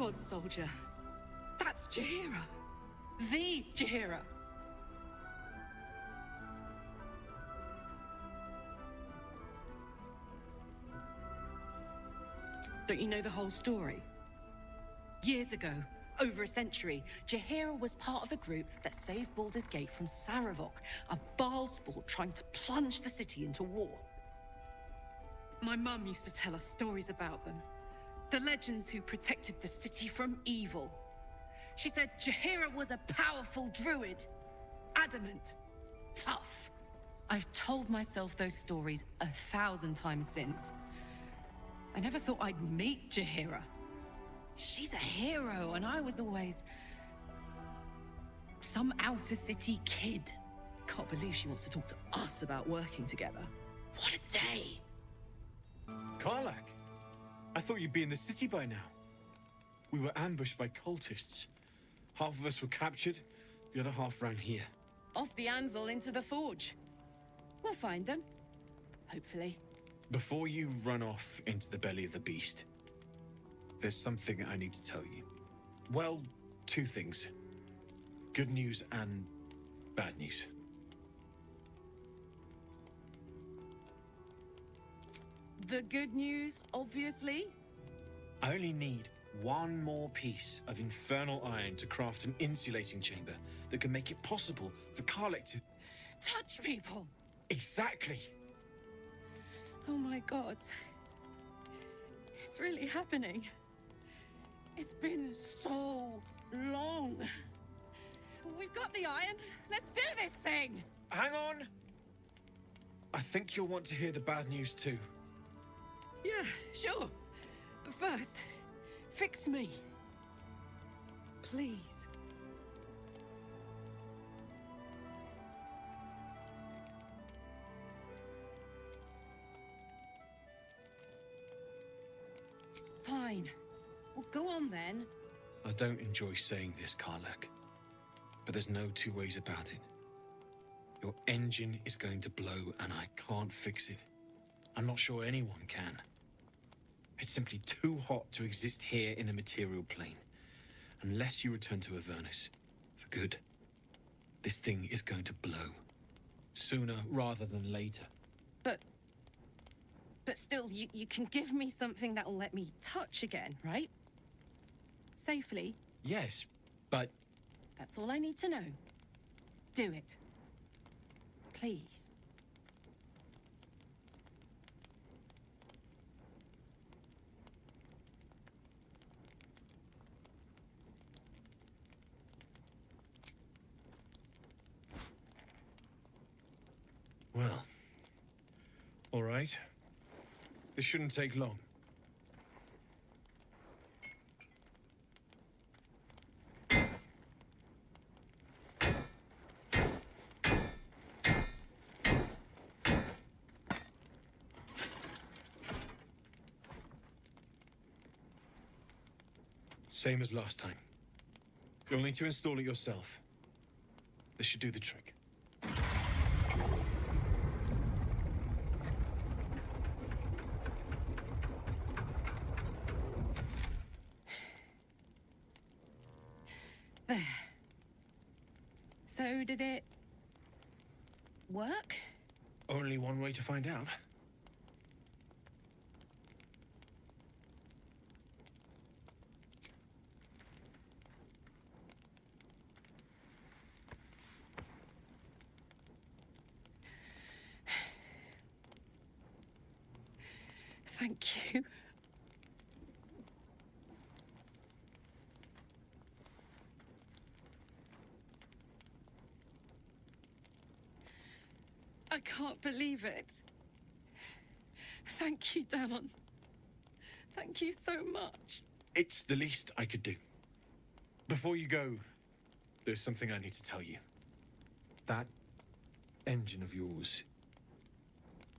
God soldier. That's Jaheira. The Jaheira. Don't you know the whole story? Years ago, over a century, Jaheira was part of a group that saved Baldur's Gate from Saravok, a Baalsport trying to plunge the city into war. My mum used to tell us stories about them. The legends who protected the city from evil. She said Jaheira was a powerful druid. Adamant. Tough. I've told myself those stories 1,000 times since. I never thought I'd meet Jaheira. She's a hero, and I was always some outer city kid. Can't believe she wants to talk to us about working together. What a day! Karlach, I thought you'd be in the city by now. We were ambushed by cultists. Half of us were captured, the other half ran here. Off the anvil into the forge. We'll find them. Hopefully. Before you run off into the belly of the beast, there's something I need to tell you. Well, two things. Good news and bad news. The good news, obviously. I only need one more piece of infernal iron to craft an insulating chamber that can make it possible for Karlach to... Touch people! Exactly! Oh my god. It's really happening. It's been so long. We've got the iron. Let's do this thing! Hang on! I think you'll want to hear the bad news too. Yeah, sure. But first, fix me. Please. Fine. Well, go on then. I don't enjoy saying this, Karlach, but there's no two ways about it. Your engine is going to blow and I can't fix it. I'm not sure anyone can. It's simply too hot to exist here in the material plane. Unless you return to Avernus for good, this thing is going to blow. Sooner rather than later. But still, you can give me something that'll let me touch again, right? Safely. Yes, but... That's all I need to know. Do it. Please. Well, all right. This shouldn't take long. Same as last time. You'll need to install it yourself. This should do the trick. There. So did it work? Only one way to find out. Thank you. I can't believe it. Thank you, Danon. Thank you so much. It's the least I could do. Before you go, there's something I need to tell you. That engine of yours,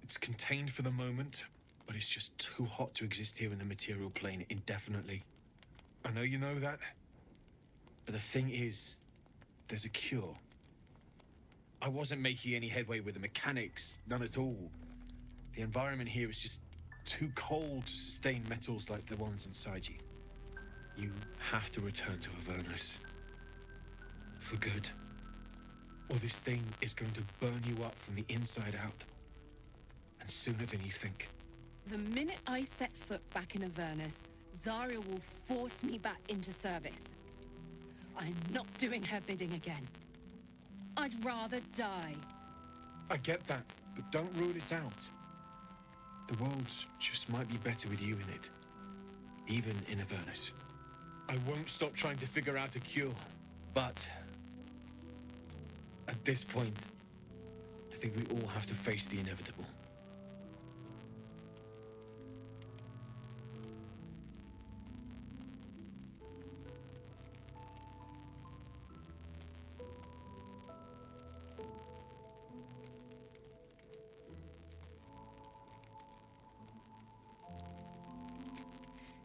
it's contained for the moment, but it's just too hot to exist here in the material plane indefinitely. I know you know that, but the thing is, there's a cure. I wasn't making any headway with the mechanics, none at all. The environment here is just too cold to sustain metals like the ones inside you. You have to return to Avernus. For good. Or this thing is going to burn you up from the inside out. And sooner than you think. The minute I set foot back in Avernus, Zarya will force me back into service. I'm not doing her bidding again. I'd rather die. I get that, but don't rule it out. The world just might be better with you in it. Even in Avernus. I won't stop trying to figure out a cure, but... at this point, I think we all have to face the inevitable.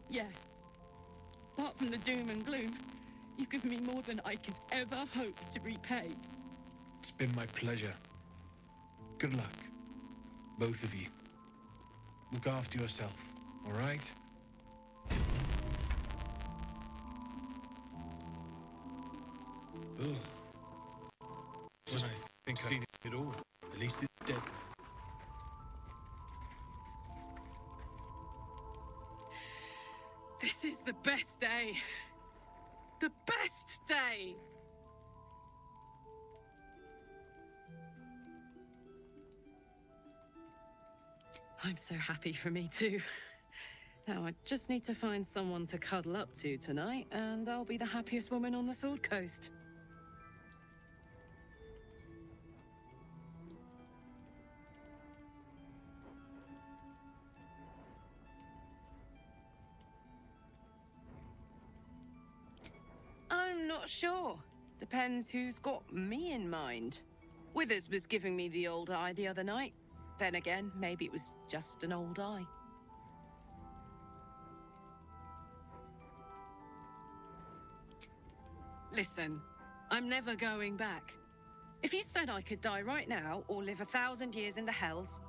Yeah. Apart from the doom and gloom, you've given me more than I could ever hope to repay. It's been my pleasure. Good luck, both of you. Look after yourself, all right? Ugh. When I think I've seen it all, at least it's dead. This is the best day. The best day! I'm so happy for me too. Now I just need to find someone to cuddle up to tonight, and I'll be the happiest woman on the Sword Coast. I'm not sure. Depends who's got me in mind. Withers was giving me the old eye the other night. Then again, maybe it was just an old eye. Listen, I'm never going back. If you said I could die right now or live 1,000 years in the Hells,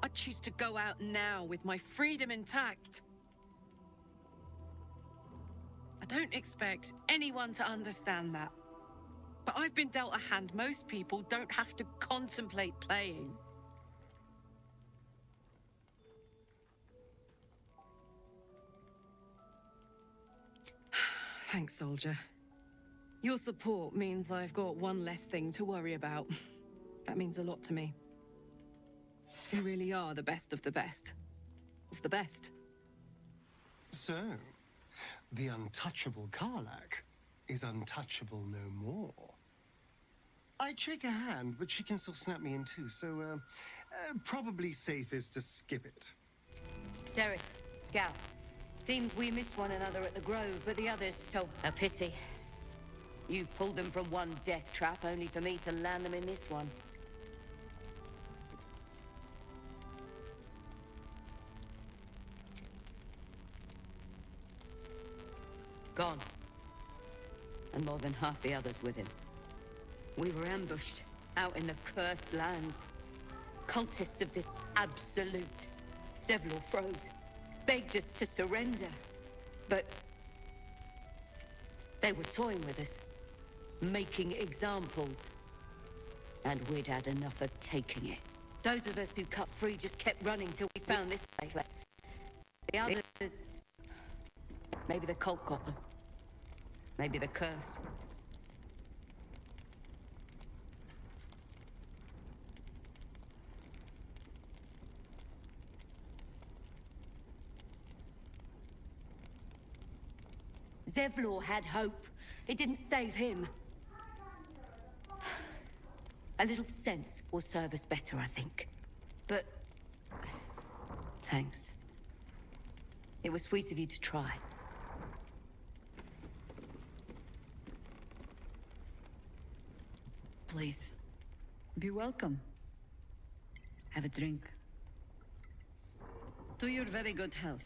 I'd choose to go out now with my freedom intact. I don't expect anyone to understand that. But I've been dealt a hand most people don't have to contemplate playing. Thanks, soldier. Your support means I've got one less thing to worry about. That means a lot to me. You really are the best of the best. Of the best. So, the untouchable Karlak is untouchable no more. I'd shake her hand, but she can still snap me in two, so, probably safest to skip it. Sereth, Scout. Seems we missed one another at the Grove, but the others told... A pity. You pulled them from one death trap, only for me to land them in this one. Gone. And more than half the others with him. We were ambushed, out in the cursed lands. Cultists of this absolute. Zevlor froze. Begged us to surrender. But... they were toying with us. Making examples. And we'd had enough of taking it. Those of us who cut free just kept running till we found this place. The others... maybe the cult got them. Maybe the curse. Zevlor had hope. It didn't save him. A little sense will serve us better, I think. But... thanks. It was sweet of you to try. Please, be welcome. Have a drink. To your very good health.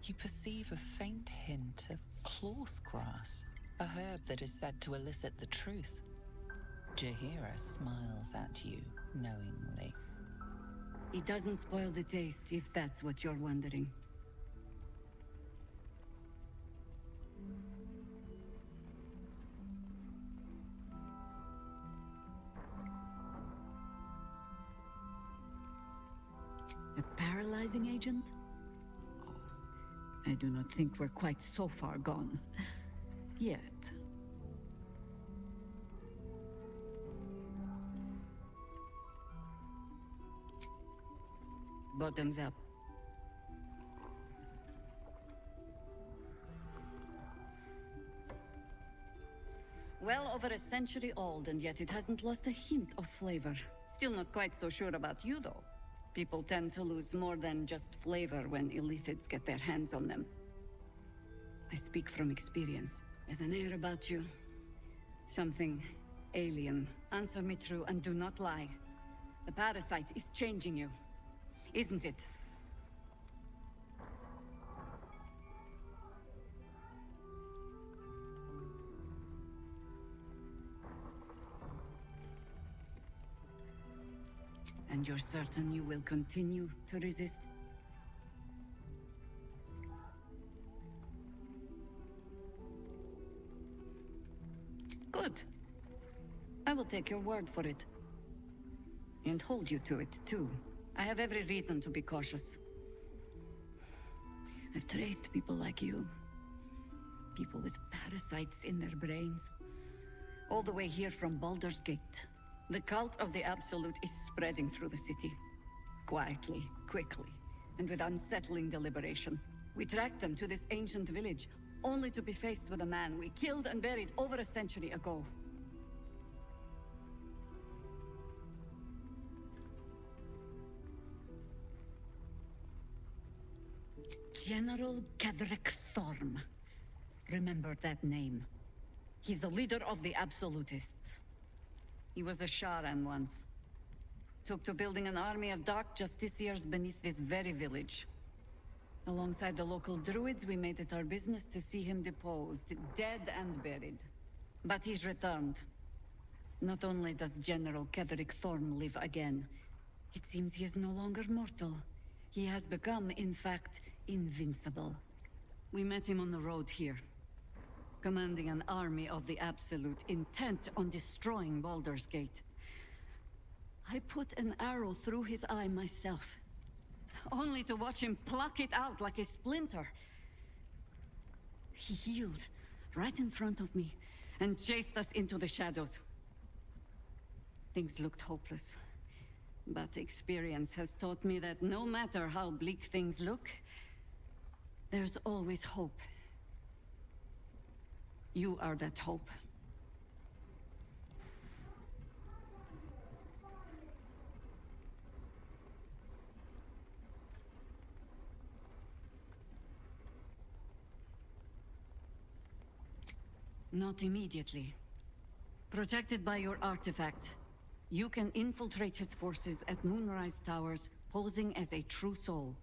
you perceive a faint hint of cloth grass, a herb that is said to elicit the truth. Jahira smiles at you knowingly. It doesn't spoil the taste, if that's what you're wondering. A paralyzing agent? I do not think we're quite so far gone. Yet. Bottoms up. Well over a century old, and yet it hasn't lost a hint of flavor. Still not quite so sure about you, though. People tend to lose more than just flavor when illithids get their hands on them. I speak from experience. There's an air about you. Something alien. Answer me true and do not lie. The parasite is changing you, isn't it? And you're certain you will continue to resist? Good. I will take your word for it. And hold you to it, too. I have every reason to be cautious. I've traced people like you. People with parasites in their brains. All the way here from Baldur's Gate. The cult of the Absolute is spreading through the city. Quietly, quickly, and with unsettling deliberation. We tracked them to this ancient village, only to be faced with a man we killed and buried over a century ago. General Ketherick Thorm. Remember that name. He's the leader of the Absolutists. He was a Sharan once. Took to building an army of dark justiciars beneath this very village. Alongside the local druids, we made it our business to see him deposed, dead and buried. But he's returned. Not only does General Ketherick Thorm live again, it seems he is no longer mortal. He has become, in fact, invincible. We met him on the road here, commanding an army of the Absolute, intent on destroying Baldur's Gate. I put an arrow through his eye myself, only to watch him pluck it out like a splinter. He healed right in front of me and chased us into the shadows. Things looked hopeless, but experience has taught me that no matter how bleak things look, there's always hope. You are that hope. Not immediately. Protected by your artifact, you can infiltrate his forces at Moonrise Towers, posing as a true soul.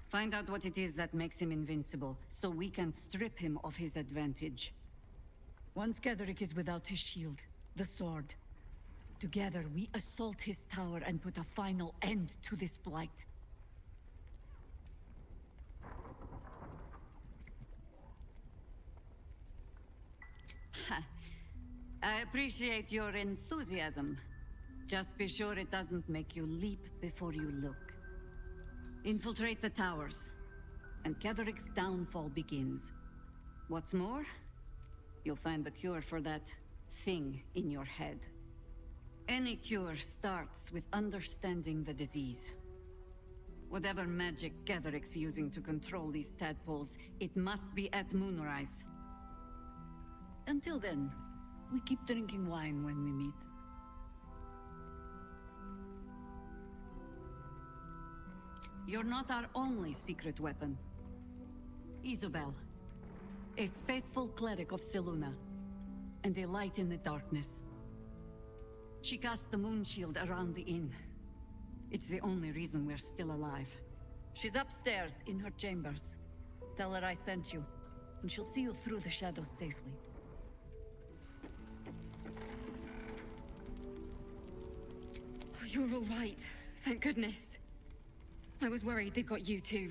Find out what it is that makes him invincible, so we can strip him of his advantage. Once Ketherick is without his shield, the sword, together we assault his tower and put a final end to this blight. I appreciate your enthusiasm. Just be sure it doesn't make you leap before you look. Infiltrate the towers, and Ketherick's downfall begins. What's more, you'll find the cure for that thing in your head. Any cure starts with understanding the disease. Whatever magic Ketherick's using to control these tadpoles, it must be at Moonrise. Until then, we keep drinking wine when we meet. You're not our only secret weapon. Isobel, a faithful cleric of Selûne, and a light in the darkness. She cast the moon shield around the inn. It's the only reason we're still alive. She's upstairs in her chambers. Tell her I sent you, and she'll see you through the shadows safely. Oh, you're all right. Thank goodness. I was worried they'd got you too.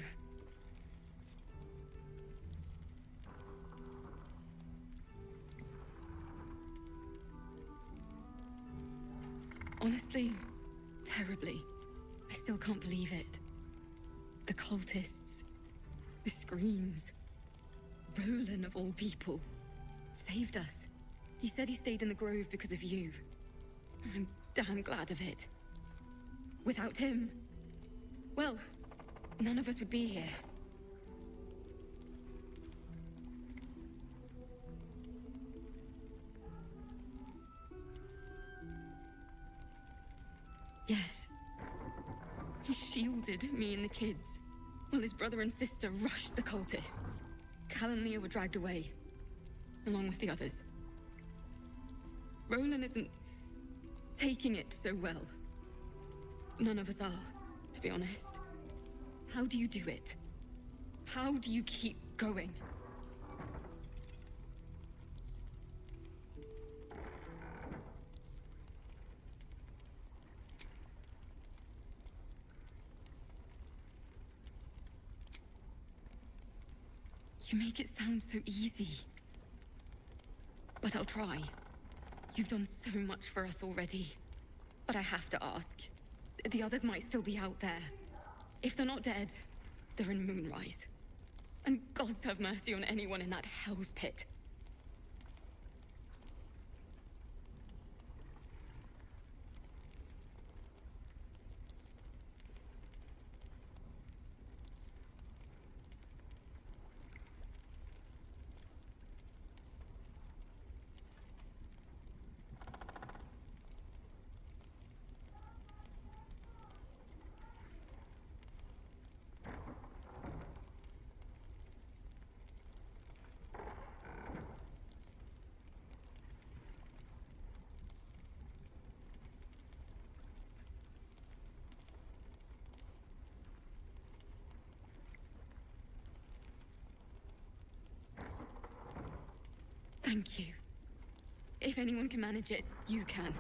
Honestly, terribly. I still can't believe it. The cultists, the screams. Roland, of all people, saved us. He said he stayed in the grove because of you. And I'm damn glad of it. Without him, well, none of us would be here. Yes. He shielded me and the kids, while his brother and sister rushed the cultists. Cal and Leo were dragged away, along with the others. Roland isn't taking it so well. None of us are, to be honest. How do you do it? How do you keep going? You make it sound so easy. But I'll try. You've done so much for us already. But I have to ask. The others might still be out there. If they're not dead, they're in Moonrise. And gods have mercy on anyone in that hell's pit. Thank you. If anyone can manage it, you can.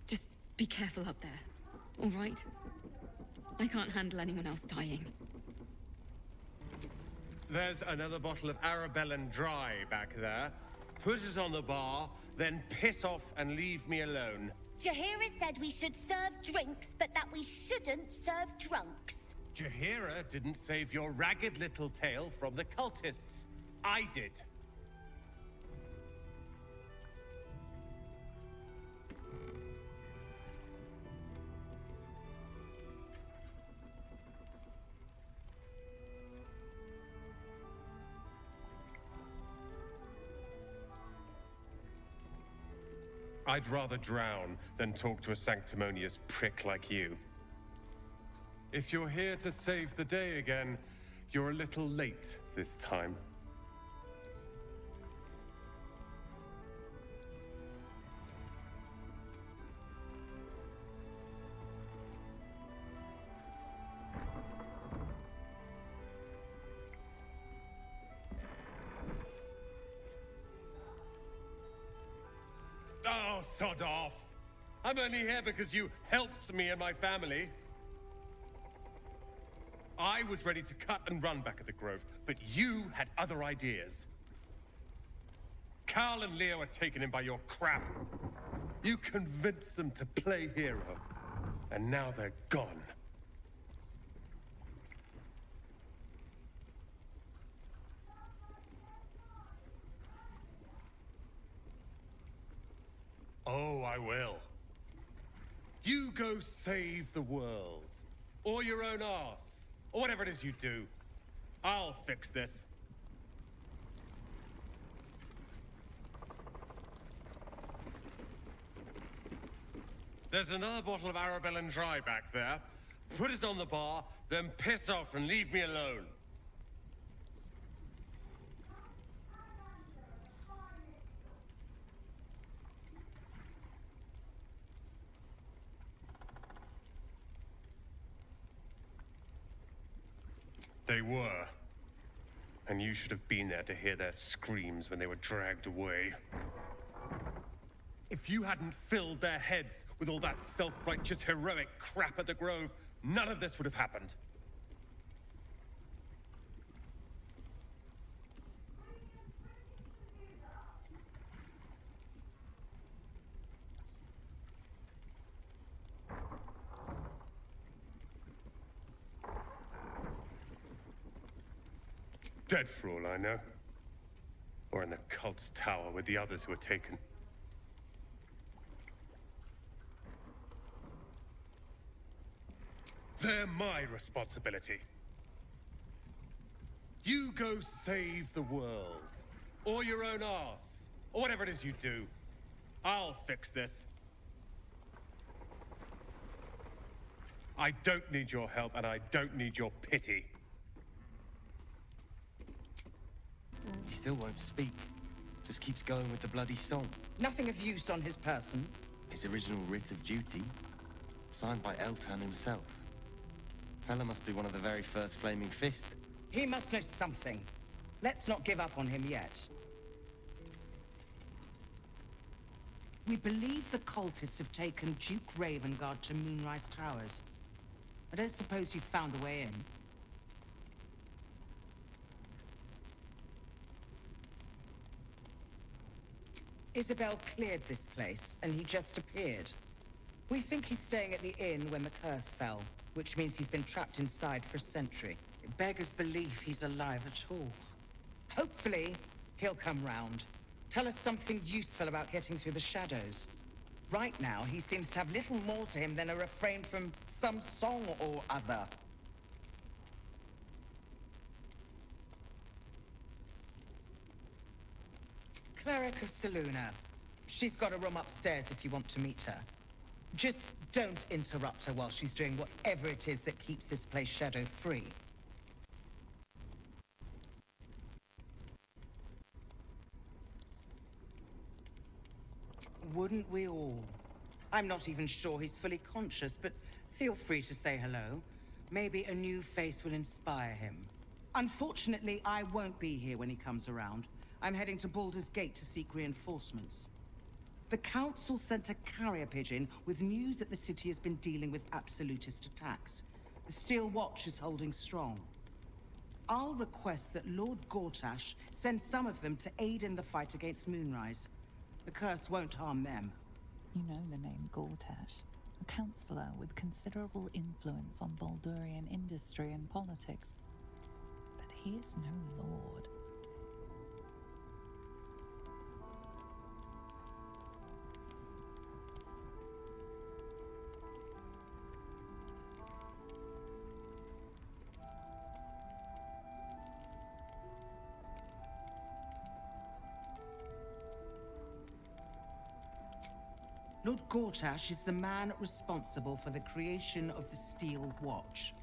Just be careful up there, all right? I can't handle anyone else dying. There's another bottle of Arabellan Dry back there. Put it on the bar, then piss off and leave me alone. Jaheira said we should serve drinks, but that we shouldn't serve drunks. Jaheira didn't save your ragged little tail from the cultists. I did. I'd rather drown than talk to a sanctimonious prick like you. If you're here to save the day again, you're a little late this time. Oh, sod off! I'm only here because you helped me and my family. I was ready to cut and run back at the Grove, but you had other ideas. Cal and Leo are taken in by your crap. You convinced them to play hero, and now they're gone. Oh, I will. You go save the world. Or your own arse. Or whatever it is you do. I'll fix this. There's another bottle of Arabellan Dry back there. Put it on the bar, then piss off and leave me alone. They were. And you should have been there to hear their screams when they were dragged away. If you hadn't filled their heads with all that self-righteous, heroic crap at the Grove, none of this would have happened. Dead for all I know. Or in the cult's tower with the others who were taken. They're my responsibility. You go save the world. Or your own arse. Or whatever it is you do. I'll fix this. I don't need your help, and I don't need your pity. He still won't speak. Just keeps going with the bloody song. Nothing of use on his person. His original writ of duty, signed by Eltan himself. Fella must be one of the very first Flaming Fist. He must know something. Let's not give up on him yet. We believe the cultists have taken Duke Ravengard to Moonrise Towers. I don't suppose you've found a way in. Isabel cleared this place, and he just appeared. We think he's staying at the inn when the curse fell, which means he's been trapped inside for a century. It beggars belief he's alive at all. Hopefully, he'll come round. Tell us something useful about getting through the shadows. Right now, he seems to have little more to him than a refrain from some song or other. Cleric of Saluna. She's got a room upstairs if you want to meet her. Just don't interrupt her while she's doing whatever it is that keeps this place shadow-free. Wouldn't we all? I'm not even sure he's fully conscious, but feel free to say hello. Maybe a new face will inspire him. Unfortunately, I won't be here when he comes around. I'm heading to Baldur's Gate to seek reinforcements. The Council sent a carrier pigeon with news that the city has been dealing with absolutist attacks. The Steel Watch is holding strong. I'll request that Lord Gortash send some of them to aid in the fight against Moonrise. The curse won't harm them. You know the name Gortash, a councillor with considerable influence on Baldurian industry and politics. But he is no lord. Lord Gortash is the man responsible for the creation of the Steel Watch.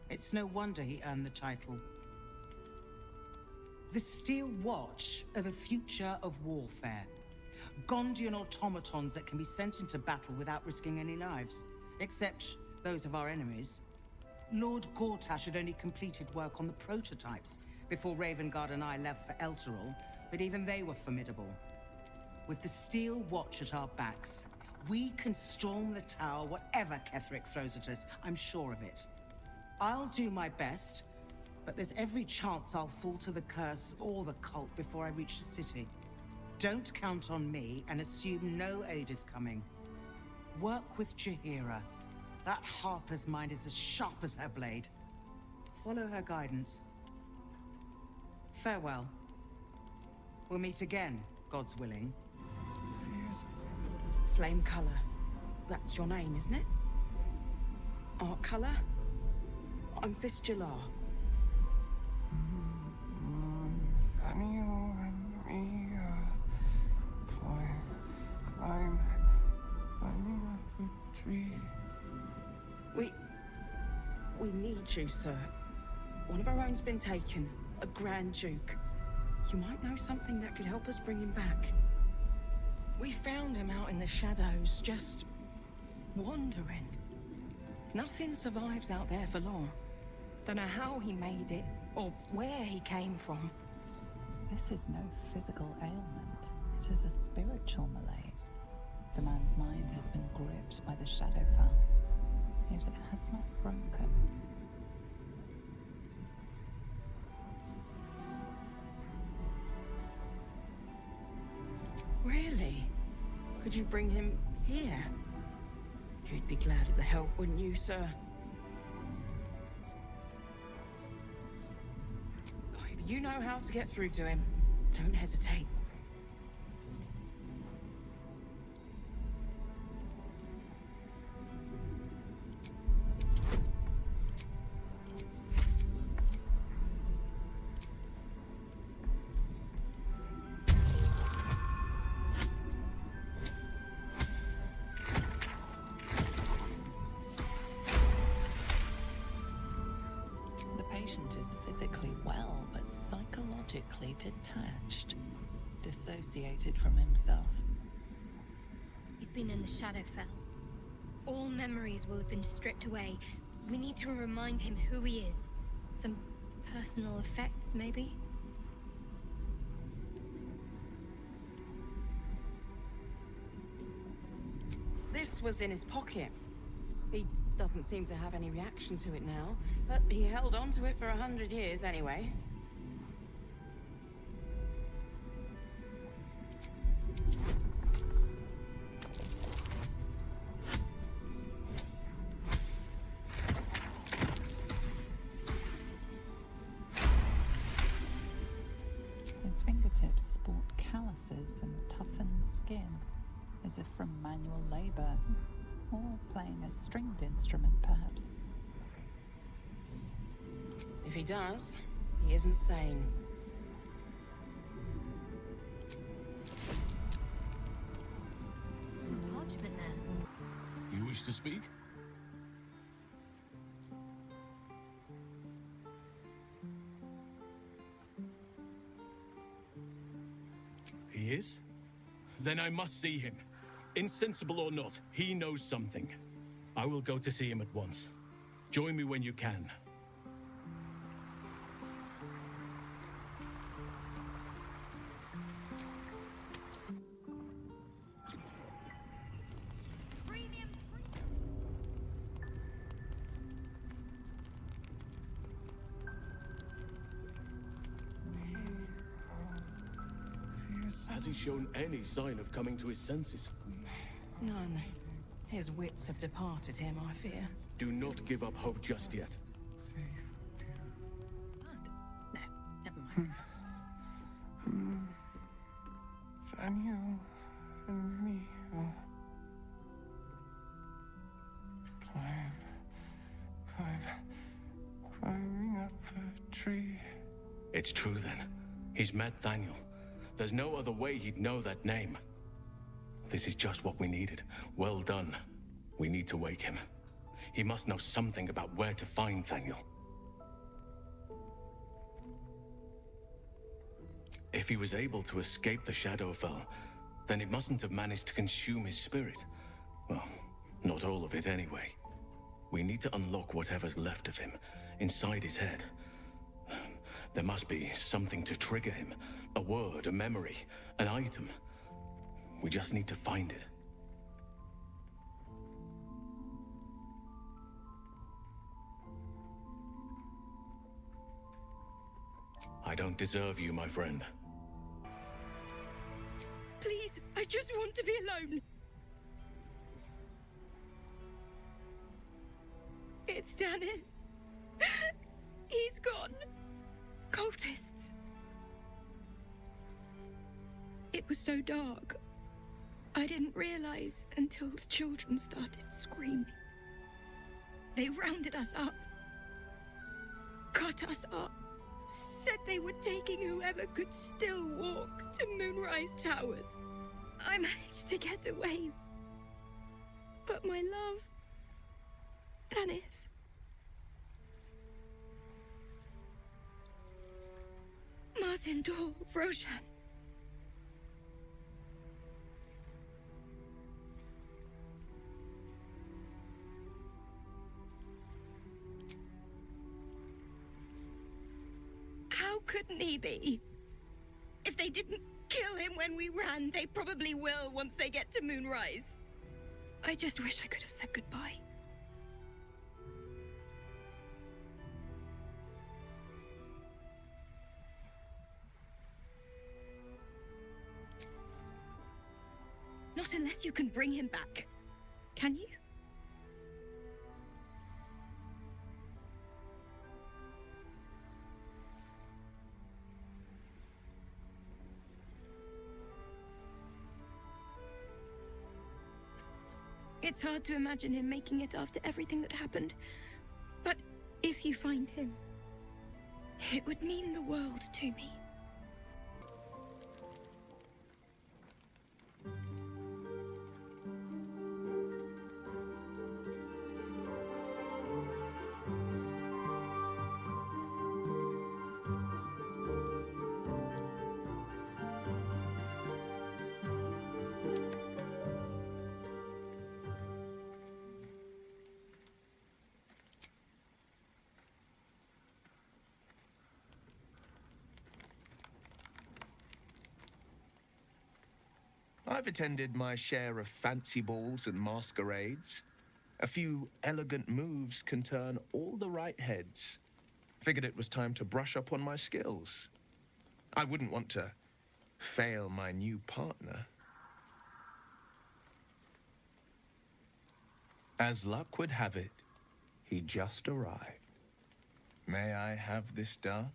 It's no wonder he earned the title. The Steel Watch are the future of warfare. Gondian automatons that can be sent into battle without risking any lives. Except those of our enemies. Lord Gortash had only completed work on the prototypes before Ravengard and I left for Elturel, but even they were formidable. With the Steel Watch at our backs, we can storm the tower whatever Ketheric throws at us, I'm sure of it. I'll do my best, but there's every chance I'll fall to the curse or the cult before I reach the city. Don't count on me and assume no aid is coming. Work with Jaheira. That Harper's mind is as sharp as her blade. Follow her guidance. Farewell. We'll meet again, God's willing. Flame color. That's your name, isn't it? Art color? I'm Fistular. Nathaniel and me, climbing up a tree. We need you, sir. One of our own's been taken, a Grand Duke. You might know something that could help us bring him back. We found him out in the shadows, just wandering. Nothing survives out there for long. Don't know how he made it, or where he came from. This is no physical ailment. It is a spiritual malaise. The man's mind has been gripped by the Shadowfell, yet it has not broken. Really? Could you bring him here? You'd be glad of the help, wouldn't you, sir? If you know how to get through to him, don't hesitate. The patient is physically well, but psychologically detached, dissociated from himself. He's been in the Shadowfell. All memories will have been stripped away. We need to remind him who he is. Some personal effects, maybe? This was in his pocket. He doesn't seem to have any reaction to it now, but he held on to it for 100 years anyway. His fingertips sport calluses and toughened skin, as if from manual labor, or playing a stringed instrument, perhaps. If he does, he isn't sane. Some parchment there. You wish to speak? He is? Then I must see him. Insensible or not, he knows something. I will go to see him at once. Join me when you can. Has he shown any sign of coming to his senses? None. His wits have departed him, I fear. Do not give up hope just yet. No, never mind. Daniel and me are climbing up a tree. It's true then. He's met Daniel. There's no other way he'd know that name. This is just what we needed. Well done. We need to wake him. He must know something about where to find Daniel. If he was able to escape the Shadowfell, then it mustn't have managed to consume his spirit. Well, not all of it anyway. We need to unlock whatever's left of him, inside his head. There must be something to trigger him. A word, a memory, an item. We just need to find it. I don't deserve you, my friend. Please, I just want to be alone. It's Dennis. He's gone. Cultists. It was so dark. I didn't realize until the children started screaming. They rounded us up, cut us up, said they were taking whoever could still walk to Moonrise Towers. I managed to get away. But my love, Dennis, Martin Dor, Roshan. couldn't he be? If they didn't kill him when we ran, they probably will once they get to Moonrise. I just wish I could have said goodbye. Not unless you can bring him back. Can you? It's hard to imagine him making it after everything that happened. But if you find him, it would mean the world to me. I've attended my share of fancy balls and masquerades. A few elegant moves can turn all the right heads. Figured it was time to brush up on my skills. I wouldn't want to fail my new partner. As luck would have it, he just arrived. May I have this dance?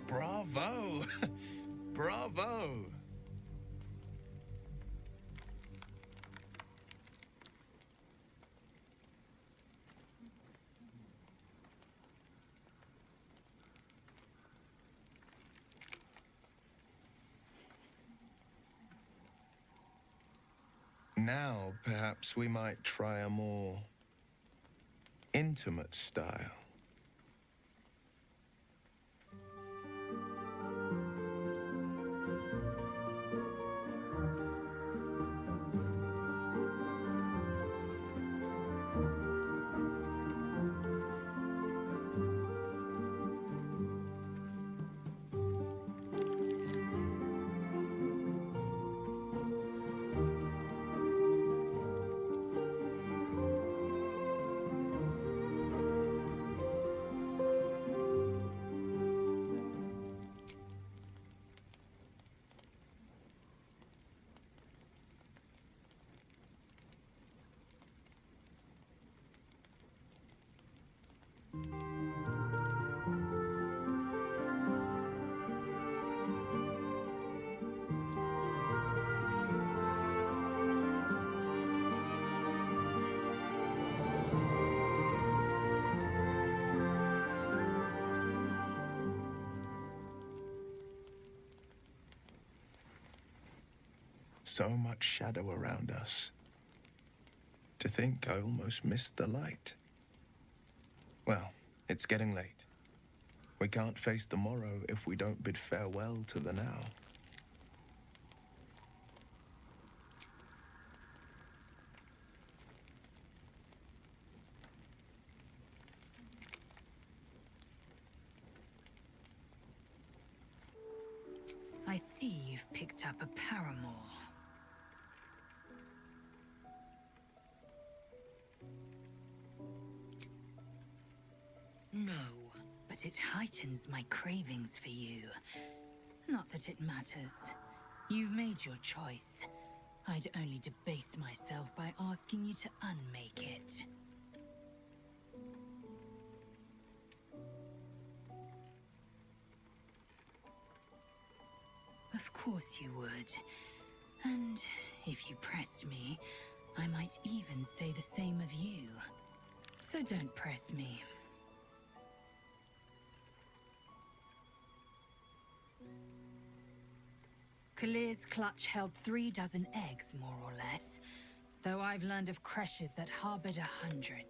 Bravo! Bravo! Now, perhaps we might try a more intimate style. So much shadow around us. To think I almost missed the light. Well, it's getting late. We can't face the morrow if we don't bid farewell to the now. picked up a paramour. No, but it heightens my cravings for you. Not that it matters. You've made your choice. I'd only debase myself by asking you to unmake it. Of course you would. And if you pressed me, I might even say the same of you. So don't press me. Kalir's clutch held 3 dozen eggs, more or less, though I've learned of creches that harbored 100.